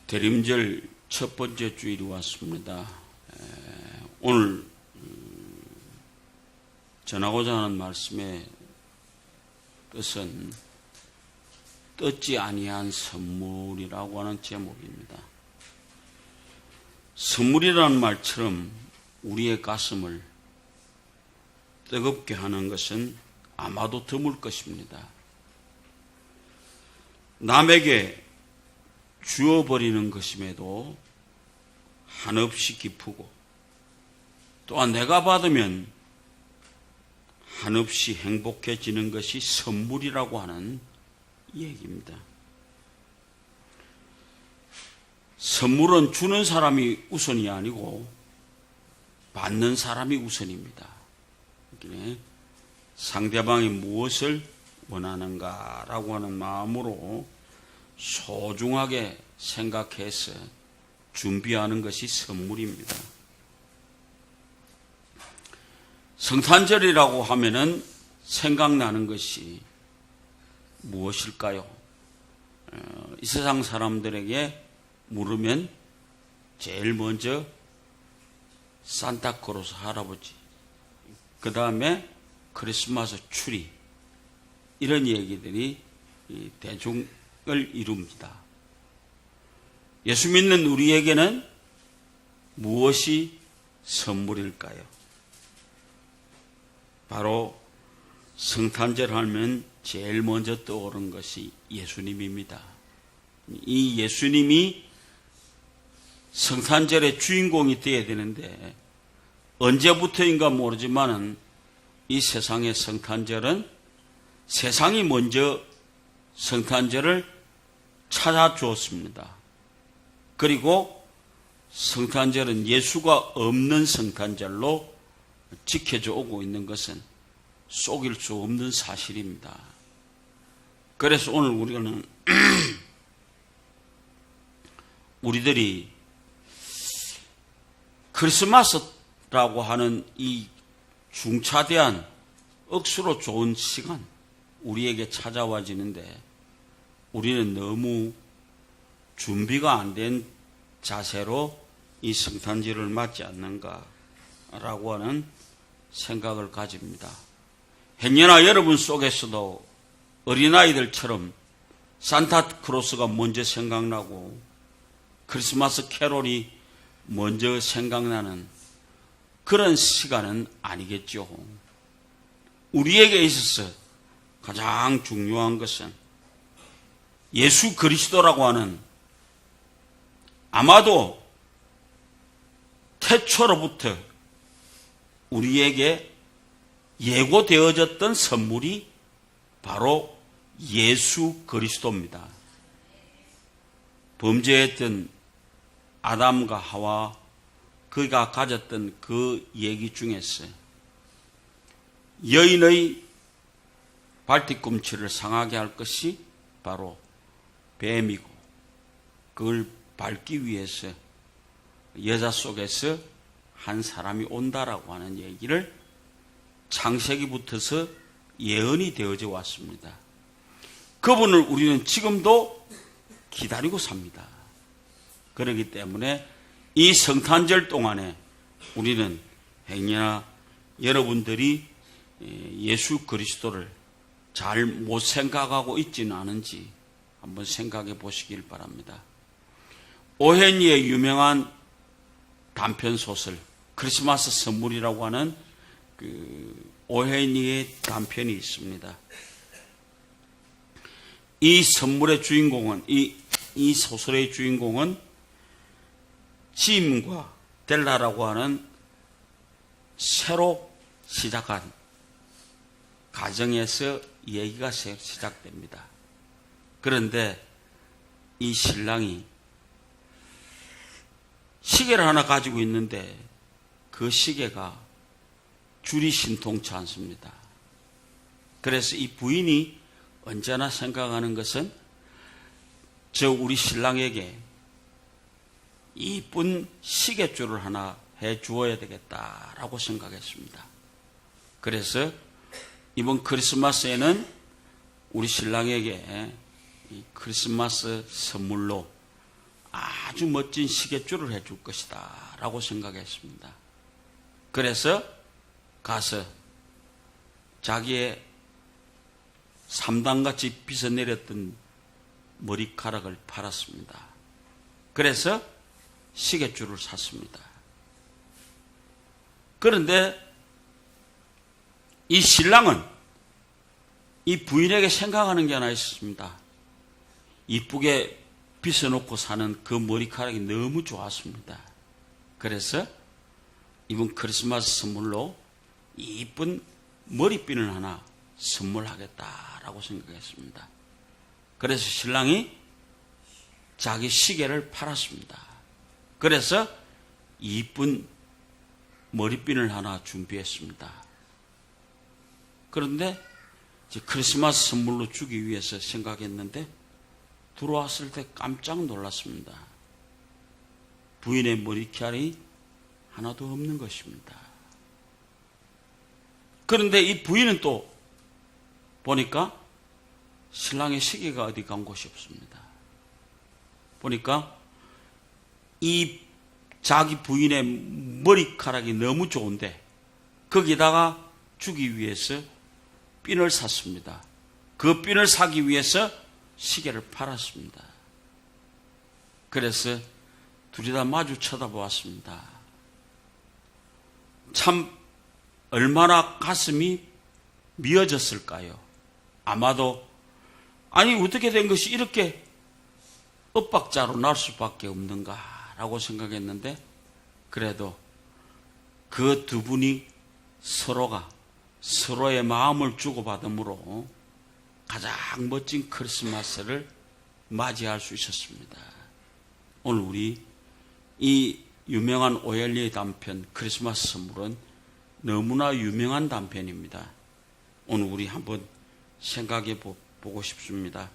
대림절 첫 번째 주일이 왔습니다. 오늘 전하고자 하는 말씀의 뜻은 뜯지 아니한 선물이라고 하는 제목입니다. 선물이라는 말처럼 우리의 가슴을 뜨겁게 하는 것은 아마도 드물 것입니다. 남에게 주어버리는 것임에도 한없이 기쁘고, 또한 내가 받으면 한없이 행복해지는 것이 선물이라고 하는 얘기입니다. 선물은 주는 사람이 우선이 아니고 받는 사람이 우선입니다. 상대방이 무엇을 원하는가라고 하는 마음으로 소중하게 생각해서 준비하는 것이 선물입니다. 성탄절이라고 하면은 생각나는 것이 무엇일까요? 이 세상 사람들에게 물으면 제일 먼저 산타크로스 할아버지, 그 다음에 크리스마스 추리, 이런 얘기들이 대중을 이룹니다. 예수 믿는 우리에게는 무엇이 선물일까요? 바로 성탄절 하면 제일 먼저 떠오르는 것이 예수님입니다. 이 예수님이 성탄절의 주인공이 되어야 되는데, 언제부터인가 모르지만은 이 세상의 성탄절은 세상이 먼저 성탄절을 찾아주었습니다. 그리고 성탄절은 예수가 없는 성탄절로 지켜져 오고 있는 것은 속일 수 없는 사실입니다. 그래서 오늘 우리는 우리들이 크리스마스라고 하는 이 중차대한 억수로 좋은 시간, 우리에게 찾아와지는데 우리는 너무 준비가 안 된 자세로 이 성탄절을 맞지 않는가라고 하는 생각을 가집니다. 행여나 여러분 속에서도 어린아이들처럼 산타크로스가 먼저 생각나고 크리스마스 캐롤이 먼저 생각나는 그런 시간은 아니겠죠. 우리에게 있어서 가장 중요한 것은 예수 그리스도라고 하는, 아마도 태초로부터 우리에게 예고되어졌던 선물이 바로 예수 그리스도입니다. 범죄했던 아담과 하와, 그가 가졌던 그 얘기 중에서 여인의 발뒤꿈치를 상하게 할 것이 바로 뱀이고, 그걸 밟기 위해서 여자 속에서 한 사람이 온다라고 하는 얘기를 창세기부터서 예언이 되어져 왔습니다. 그분을 우리는 지금도 기다리고 삽니다. 그렇기 때문에 이 성탄절 동안에 우리는 행여나 여러분들이 예수 그리스도를 잘 못 생각하고 있지는 않은지 한번 생각해 보시길 바랍니다. 오헨이의 유명한 단편소설 크리스마스 선물이라고 하는 그 오헨이의 단편이 있습니다. 이 선물의 주인공은, 이 소설의 주인공은 짐과 델라라고 하는 새로 시작한 가정에서 얘기가 시작됩니다. 그런데 이 신랑이 시계를 하나 가지고 있는데 그 시계가 줄이 신통치 않습니다. 그래서 이 부인이 언제나 생각하는 것은 우리 신랑에게 이쁜 시계줄을 하나 해 주어야 되겠다라고 생각했습니다. 그래서 이번 크리스마스에는 우리 신랑에게 이 크리스마스 선물로 아주 멋진 시계줄을 해줄 것이다 라고 생각했습니다. 그래서 가서 자기의 3단같이 빗어내렸던 머리카락을 팔았습니다. 그래서 시계줄을 샀습니다. 그런데 이 신랑은 이 부인에게 생각하는 게 하나 있었습니다. 이쁘게 빗어놓고 사는 그 머리카락이 너무 좋았습니다. 그래서 이번 크리스마스 선물로 이쁜 머리핀을 하나 선물하겠다라고 생각했습니다. 그래서 신랑이 자기 시계를 팔았습니다. 그래서 이쁜 머리핀을 하나 준비했습니다. 그런데 이제 크리스마스 선물로 주기 위해서 생각했는데 들어왔을 때 깜짝 놀랐습니다. 부인의 머리칼이 하나도 없는 것입니다. 그런데 이 부인은 또 보니까 신랑의 시계가 어디 간 곳이 없습니다. 보니까 이 자기 부인의 머리카락이 너무 좋은데 거기다가 주기 위해서 핀을 샀습니다. 그 핀을 사기 위해서 시계를 팔았습니다. 그래서 둘이 다 마주 쳐다보았습니다. 참 얼마나 가슴이 미어졌을까요? 아마도 아니 어떻게 된 것이 이렇게 엇박자로 날 수밖에 없는가라고 생각했는데 그래도 그 두 분이 서로가 서로의 마음을 주고받음으로 가장 멋진 크리스마스를 맞이할 수 있었습니다. 오늘 우리 이 유명한 오엘리의 단편 크리스마스 선물은 너무나 유명한 단편입니다. 오늘 우리 한번 생각해 보고 싶습니다.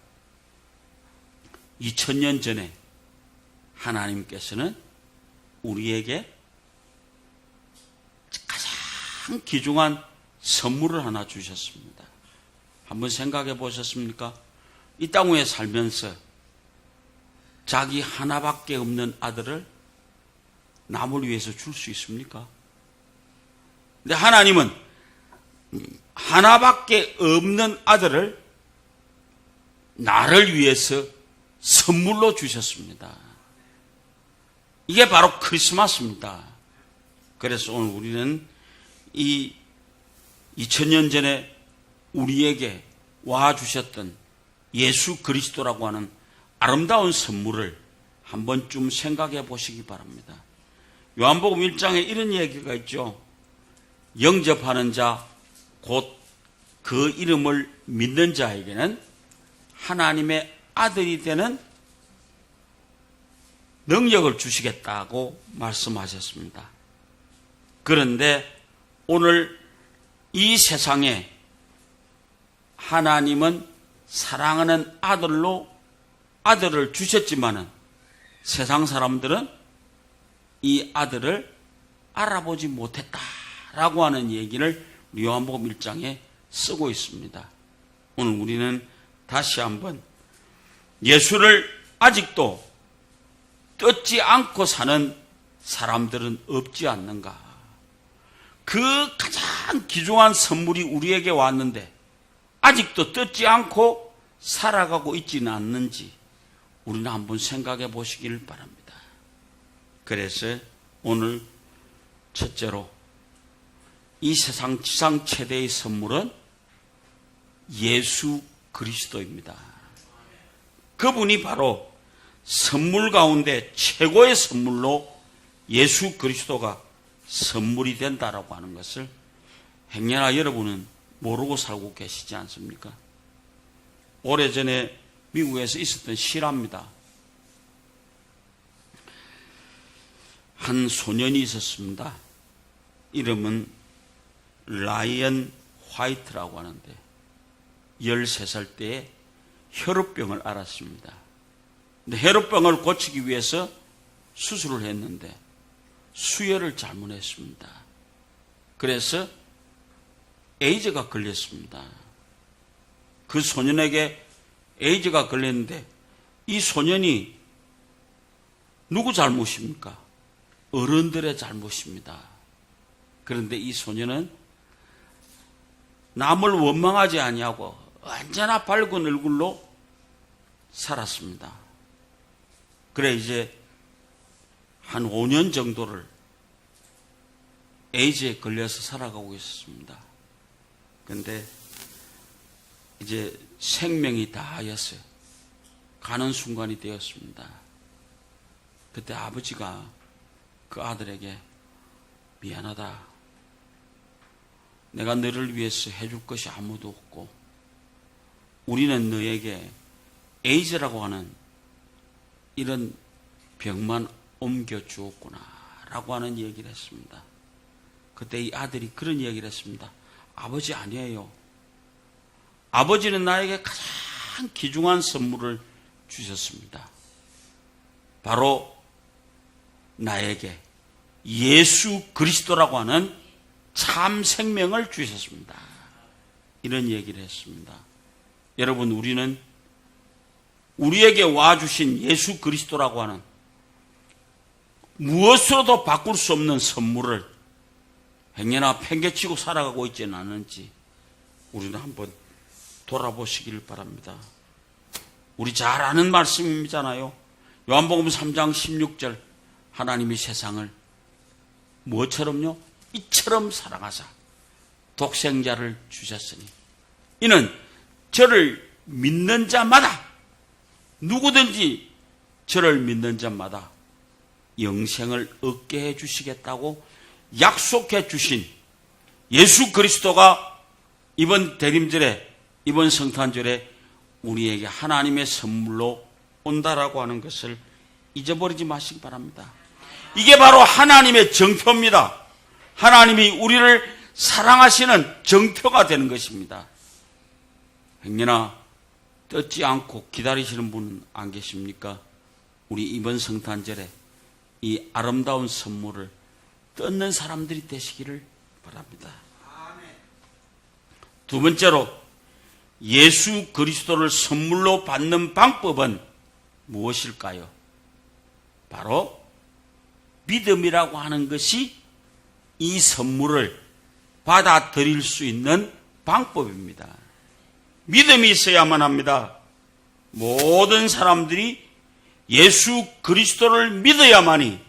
2000년 전에 하나님께서는 우리에게 가장 귀중한 선물을 하나 주셨습니다. 한번 생각해 보셨습니까? 이 땅 위에 살면서 자기 하나밖에 없는 아들을 남을 위해서 줄 수 있습니까? 근데 하나님은 하나밖에 없는 아들을 나를 위해서 선물로 주셨습니다. 이게 바로 크리스마스입니다. 그래서 오늘 우리는 이 2000년 전에 우리에게 와주셨던 예수 그리스도라고 하는 아름다운 선물을 한 번쯤 생각해 보시기 바랍니다. 요한복음 1장에 이런 얘기가 있죠. 영접하는 자, 곧 그 이름을 믿는 자에게는 하나님의 아들이 되는 능력을 주시겠다고 말씀하셨습니다. 그런데 오늘 이 세상에 하나님은 사랑하는 아들을 주셨지만은 세상 사람들은 이 아들을 알아보지 못했다라고 하는 얘기를 요한복음 1장에 쓰고 있습니다. 오늘 우리는 다시 한번 예수를 아직도 뜯지 않고 사는 사람들은 없지 않는가? 그 가장 귀중한 선물이 우리에게 왔는데 아직도 뜯지 않고 살아가고 있지는 않는지 우리는 한번 생각해 보시길 바랍니다. 그래서 오늘 첫째로 이 세상 지상 최대의 선물은 예수 그리스도입니다. 그분이 바로 선물 가운데 최고의 선물로 예수 그리스도가 선물이 된다라고 하는 것을 행여나 여러분은 모르고 살고 계시지 않습니까? 오래전에 미국에서 있었던 실화입니다. 한 소년이 있었습니다. 이름은 라이언 화이트라고 하는데 13살 때에 혈우병을 앓았습니다. 근데 혈우병을 고치기 위해서 수술을 했는데 수혈을 잘못했습니다. 그래서 에이즈가 걸렸습니다. 그 소년에게 에이즈가 걸렸는데 이 소년이 누구 잘못입니까? 어른들의 잘못입니다. 그런데 이 소년은 남을 원망하지 아니하고 언제나 밝은 얼굴로 살았습니다. 그래 이제 한 5년 정도를 에이즈에 걸려서 살아가고 있었습니다. 그런데 이제 생명이 다하였어요. 가는 순간이 되었습니다. 그때 아버지가 그 아들에게 미안하다. 내가 너를 위해서 해줄 것이 아무도 없고 우리는 너에게 에이즈라고 하는 이런 병만 옮겨주었구나 라고 하는 얘기를 했습니다. 그때 이 아들이 그런 얘기를 했습니다. 아버지 아니에요. 아버지는 나에게 가장 귀중한 선물을 주셨습니다. 바로 나에게 예수 그리스도라고 하는 참 생명을 주셨습니다. 이런 얘기를 했습니다. 여러분, 우리는 우리에게 와주신 예수 그리스도라고 하는 무엇으로도 바꿀 수 없는 선물을 행여나 팽개치고 살아가고 있지는 않은지 우리는 한번 돌아보시기를 바랍니다. 우리 잘 아는 말씀이잖아요. 요한복음 3장 16절 하나님이 세상을 무엇처럼요? 이처럼 사랑하사 독생자를 주셨으니 이는 저를 믿는 자마다 누구든지 저를 믿는 자마다 영생을 얻게 해주시겠다고 약속해 주신 예수 그리스도가 이번 대림절에 이번 성탄절에 우리에게 하나님의 선물로 온다라고 하는 것을 잊어버리지 마시기 바랍니다. 이게 바로 하나님의 정표입니다. 하나님이 우리를 사랑하시는 정표가 되는 것입니다. 행여나 뜯지 않고 기다리시는 분은 안 계십니까? 우리 이번 성탄절에 이 아름다운 선물을 뜯는 사람들이 되시기를 바랍니다. 두 번째로 예수 그리스도를 선물로 받는 방법은 무엇일까요? 바로 믿음이라고 하는 것이 이 선물을 받아들일 수 있는 방법입니다. 믿음이 있어야만 합니다. 모든 사람들이 예수 그리스도를 믿어야만이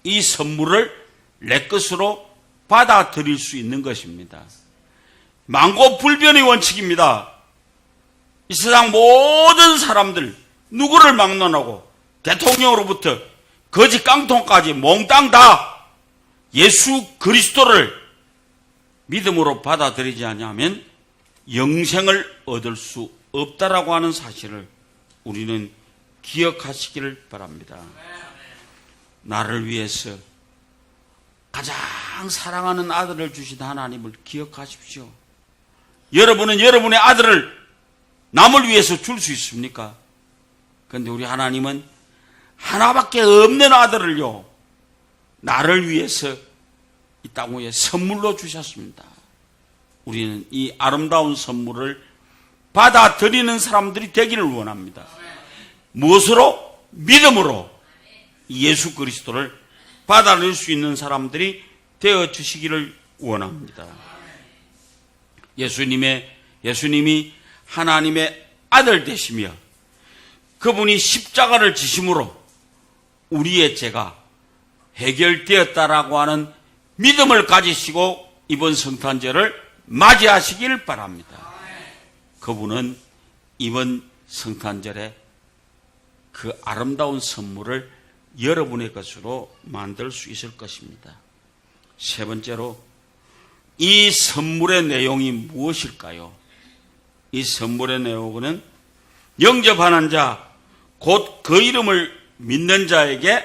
이 선물을 내 것으로 받아들일 수 있는 것입니다. 만고불변의 원칙입니다. 이 세상 모든 사람들 누구를 막론하고 대통령으로부터 거지 깡통까지 몽땅 다 예수 그리스도를 믿음으로 받아들이지 않으면 영생을 얻을 수 없다라고 하는 사실을 우리는 기억하시기를 바랍니다. 나를 위해서 가장 사랑하는 아들을 주신 하나님을 기억하십시오. 여러분은 여러분의 아들을 남을 위해서 줄 수 있습니까? 그런데 우리 하나님은 하나밖에 없는 아들을요, 나를 위해서 이 땅 위에 선물로 주셨습니다. 우리는 이 아름다운 선물을 받아들이는 사람들이 되기를 원합니다. 무엇으로? 믿음으로 예수 그리스도를 받아들일 수 있는 사람들이 되어 주시기를 원합니다. 예수님이 하나님의 아들 되시며 그분이 십자가를 지심으로 우리의 죄가 해결되었다라고 하는 믿음을 가지시고 이번 성탄절을 맞이하시길 바랍니다. 그분은 이번 성탄절에 그 아름다운 선물을 여러분의 것으로 만들 수 있을 것입니다. 세 번째로 이 선물의 내용이 무엇일까요? 이 선물의 내용은 영접하는 자, 곧 그 이름을 믿는 자에게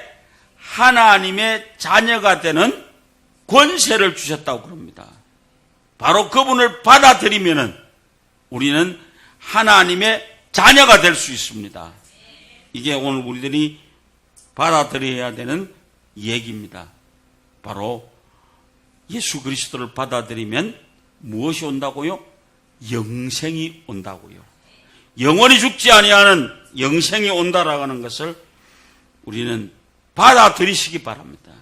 하나님의 자녀가 되는 권세를 주셨다고 그럽니다. 바로 그분을 받아들이면 우리는 하나님의 자녀가 될 수 있습니다. 이게 오늘 우리들이 받아들여야 되는 얘기입니다. 바로 예수 그리스도를 받아들이면 무엇이 온다고요? 영생이 온다고요. 영원히 죽지 아니하는 영생이 온다라고 하는 것을 우리는 받아들이시기 바랍니다.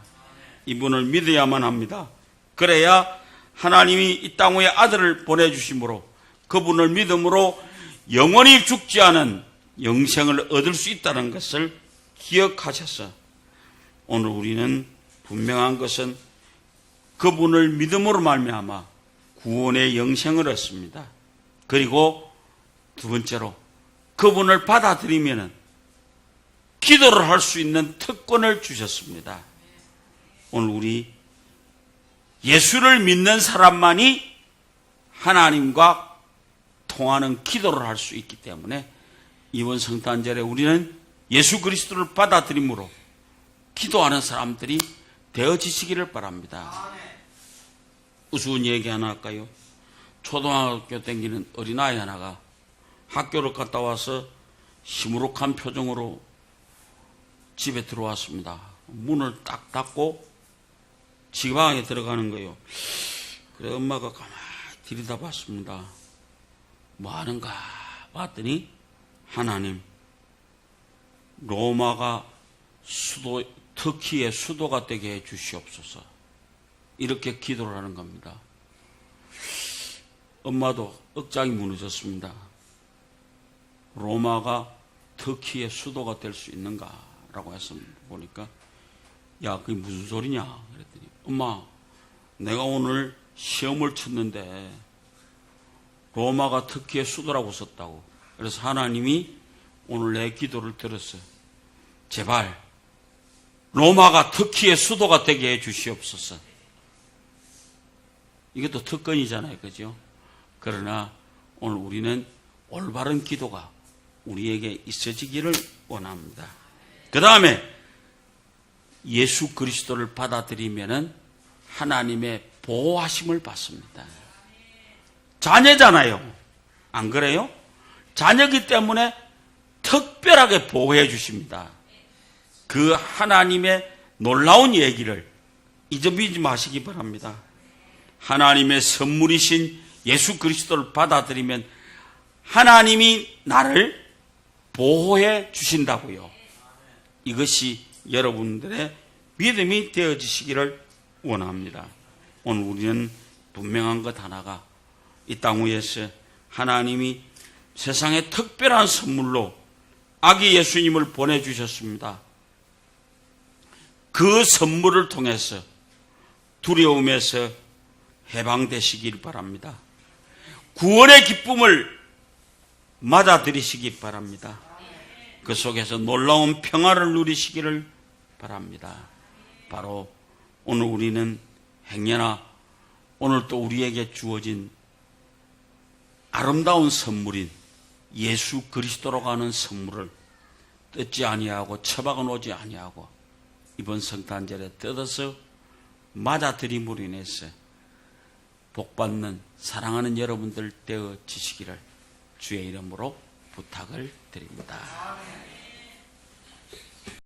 이분을 믿어야만 합니다. 그래야 하나님이 이 땅 위에 아들을 보내주심으로 그분을 믿음으로 영원히 죽지 않은 영생을 얻을 수 있다는 것을 기억하셔서 오늘 우리는 분명한 것은 그분을 믿음으로 말미암아 구원의 영생을 얻습니다. 그리고 두 번째로 그분을 받아들이면 기도를 할 수 있는 특권을 주셨습니다. 오늘 우리 예수를 믿는 사람만이 하나님과 통하는 기도를 할 수 있기 때문에 이번 성탄절에 우리는 예수 그리스도를 받아들임으로 기도하는 사람들이 되어지시기를 바랍니다. 우스운 얘기 하나 할까요? 초등학교 다니는 어린아이 하나가 학교를 갔다 와서 시무룩한 표정으로 집에 들어왔습니다. 문을 딱 닫고 지방에 들어가는 거예요. 그래 엄마가 가만히 들여다봤습니다. 뭐 하는가 봤더니 하나님, 로마가 터키의 수도가 되게 해 주시옵소서. 이렇게 기도를 하는 겁니다. 엄마도 억장이 무너졌습니다. 로마가 터키의 수도가 될 수 있는가라고 해서 보니까 야, 그게 무슨 소리냐 그랬더니 엄마, 내가 오늘 시험을 쳤는데 로마가 터키의 수도라고 썼다고. 그래서 하나님이 오늘 내 기도를 들었어요. 제발 로마가 터키의 수도가 되게 해 주시옵소서. 이것도 특권이잖아요, 그죠? 그러나 오늘 우리는 올바른 기도가 우리에게 있어지기를 원합니다. 그 다음에 예수 그리스도를 받아들이면은 하나님의 보호하심을 받습니다. 자녀잖아요. 안 그래요? 자녀이기 때문에 특별하게 보호해 주십니다. 그 하나님의 놀라운 얘기를 잊어버리지 마시기 바랍니다. 하나님의 선물이신 예수 그리스도를 받아들이면 하나님이 나를 보호해 주신다고요. 이것이 여러분들의 믿음이 되어지시기를 원합니다. 오늘 우리는 분명한 것 하나가 이 땅 위에서 하나님이 세상에 특별한 선물로 아기 예수님을 보내주셨습니다. 그 선물을 통해서 두려움에서 해방되시길 바랍니다. 구원의 기쁨을 맞아들이시기 바랍니다. 그 속에서 놀라운 평화를 누리시기를 바랍니다. 바로 오늘 우리는 행여나 오늘 또 우리에게 주어진 아름다운 선물인 예수 그리스도로 가는 선물을 뜯지 아니하고 처박아 놓지 아니하고 이번 성탄절에 뜯어서 맞아들임으로 인해서 복받는 사랑하는 여러분들 되어지시기를 주의 이름으로 부탁을 드립니다.